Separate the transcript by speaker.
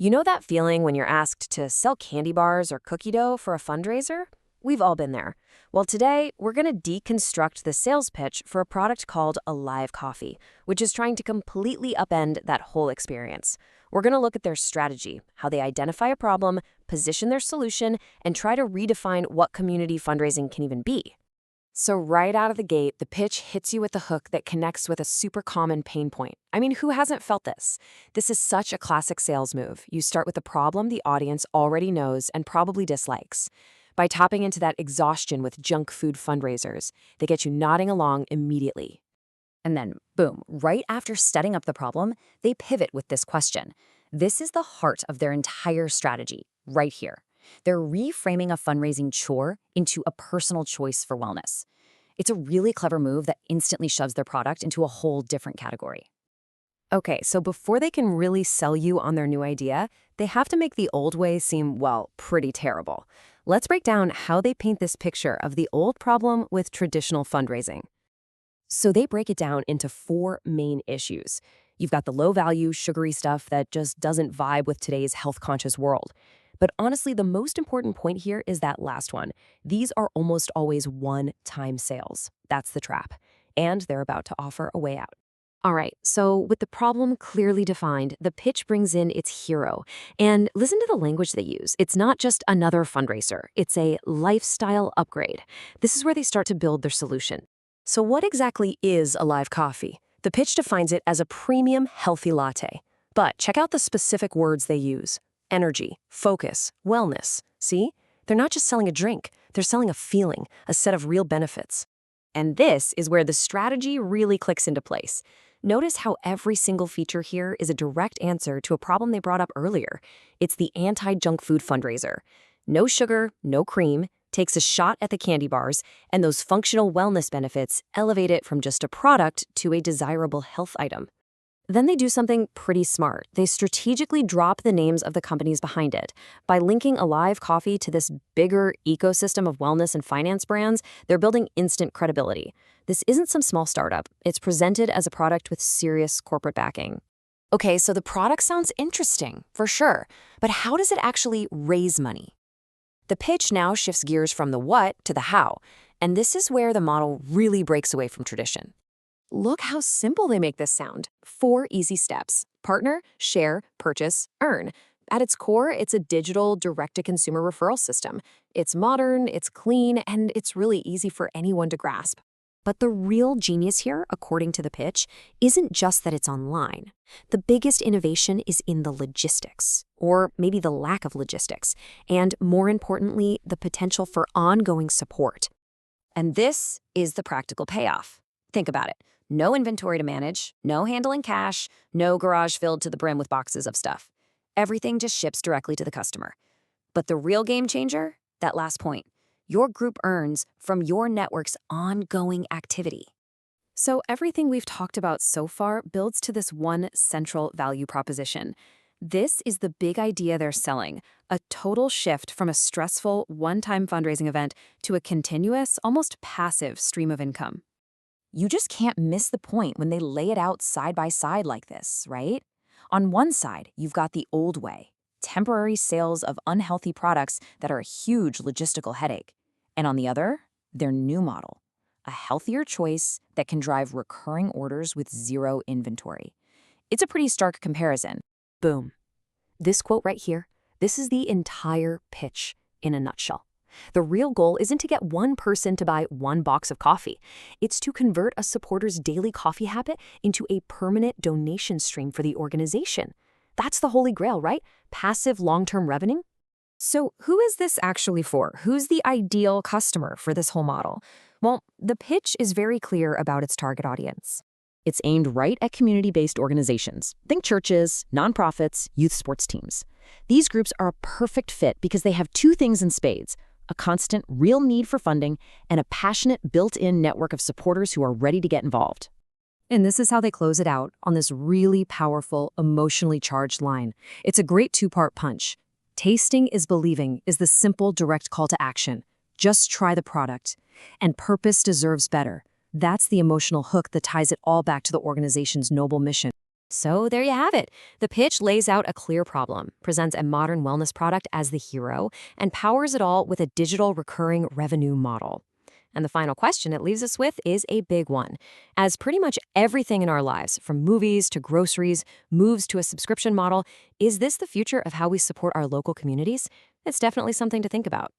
Speaker 1: You know that feeling when you're asked to sell candy bars or cookie dough for a fundraiser? We've all been there. Well, today, we're going to deconstruct the sales pitch for a product called Alive Coffee, which is trying to completely upend that whole experience. We're going to look at their strategy, how they identify a problem, position their solution, and try to redefine what community fundraising can even be. So right out of the gate, the pitch hits you with a hook that connects with a super common pain point. I mean, who hasn't felt this? This is such a classic sales move. You start with a problem the audience already knows and probably dislikes. By tapping into that exhaustion with junk food fundraisers, they get you nodding along immediately. And then, boom, right after setting up the problem, they pivot with this question. This is the heart of their entire strategy, right here. They're reframing a fundraising chore into a personal choice for wellness. It's a really clever move that instantly shoves their product into a whole different category. Okay, so before they can really sell you on their new idea, they have to make the old way seem, well, pretty terrible. Let's break down how they paint this picture of the old problem with traditional fundraising. So they break it down into 4 main issues. You've got the low-value, sugary stuff that just doesn't vibe with today's health-conscious world. But honestly, the most important point here is that last one. These are almost always one-time sales. That's the trap. And they're about to offer a way out. All right, so with the problem clearly defined, the pitch brings in its hero. And listen to the language they use. It's not just another fundraiser. It's a lifestyle upgrade. This is where they start to build their solution. So what exactly is Alive Coffee? The pitch defines it as a premium, healthy latte. But check out the specific words they use. Energy, focus, wellness. See? They're not just selling a drink. They're selling a feeling, a set of real benefits. And this is where the strategy really clicks into place. Notice how every single feature here is a direct answer to a problem they brought up earlier. It's the anti-junk food fundraiser. No sugar, no cream, takes a shot at the candy bars, and those functional wellness benefits elevate it from just a product to a desirable health item. Then they do something pretty smart. They strategically drop the names of the companies behind it. By linking Alive Coffee to this bigger ecosystem of wellness and finance brands, they're building instant credibility. This isn't some small startup. It's presented as a product with serious corporate backing. Okay, so the product sounds interesting, for sure. But how does it actually raise money? The pitch now shifts gears from the what to the how. And this is where the model really breaks away from tradition. Look how simple they make this sound. 4 easy steps. Partner, share, purchase, earn. At its core, it's a digital, direct-to-consumer referral system. It's modern, it's clean, and it's really easy for anyone to grasp. But the real genius here, according to the pitch, isn't just that it's online. The biggest innovation is in the logistics, or maybe the lack of logistics, and more importantly, the potential for ongoing support. And this is the practical payoff. Think about it. No inventory to manage, no handling cash, no garage filled to the brim with boxes of stuff. Everything just ships directly to the customer. But the real game changer? That last point. Your group earns from your network's ongoing activity. So everything we've talked about so far builds to this one central value proposition. This is the big idea they're selling, a total shift from a stressful, one-time fundraising event to a continuous, almost passive stream of income. You just can't miss the point when they lay it out side by side like this, right? On one side, you've got the old way, temporary sales of unhealthy products that are a huge logistical headache. And on the other, their new model, a healthier choice that can drive recurring orders with zero inventory. It's a pretty stark comparison. Boom. This quote right here, this is the entire pitch in a nutshell. The real goal isn't to get one person to buy 1 box of coffee. It's to convert a supporter's daily coffee habit into a permanent donation stream for the organization. That's the holy grail, right? Passive long-term revenue. So who is this actually for? Who's the ideal customer for this whole model? Well, the pitch is very clear about its target audience. It's aimed right at community-based organizations. Think churches, nonprofits, youth sports teams. These groups are a perfect fit because they have 2 things in spades: a constant, real need for funding, and a passionate, built-in network of supporters who are ready to get involved. And this is how they close it out on this really powerful, emotionally charged line. It's a great 2-part punch. Tasting is believing is the simple, direct call to action. Just try the product. And purpose deserves better. That's the emotional hook that ties it all back to the organization's noble mission. So there you have it. The pitch lays out a clear problem, presents a modern wellness product as the hero, and powers it all with a digital recurring revenue model. And the final question it leaves us with is a big one. As pretty much everything in our lives, from movies to groceries, moves to a subscription model, is this the future of how we support our local communities? It's definitely something to think about.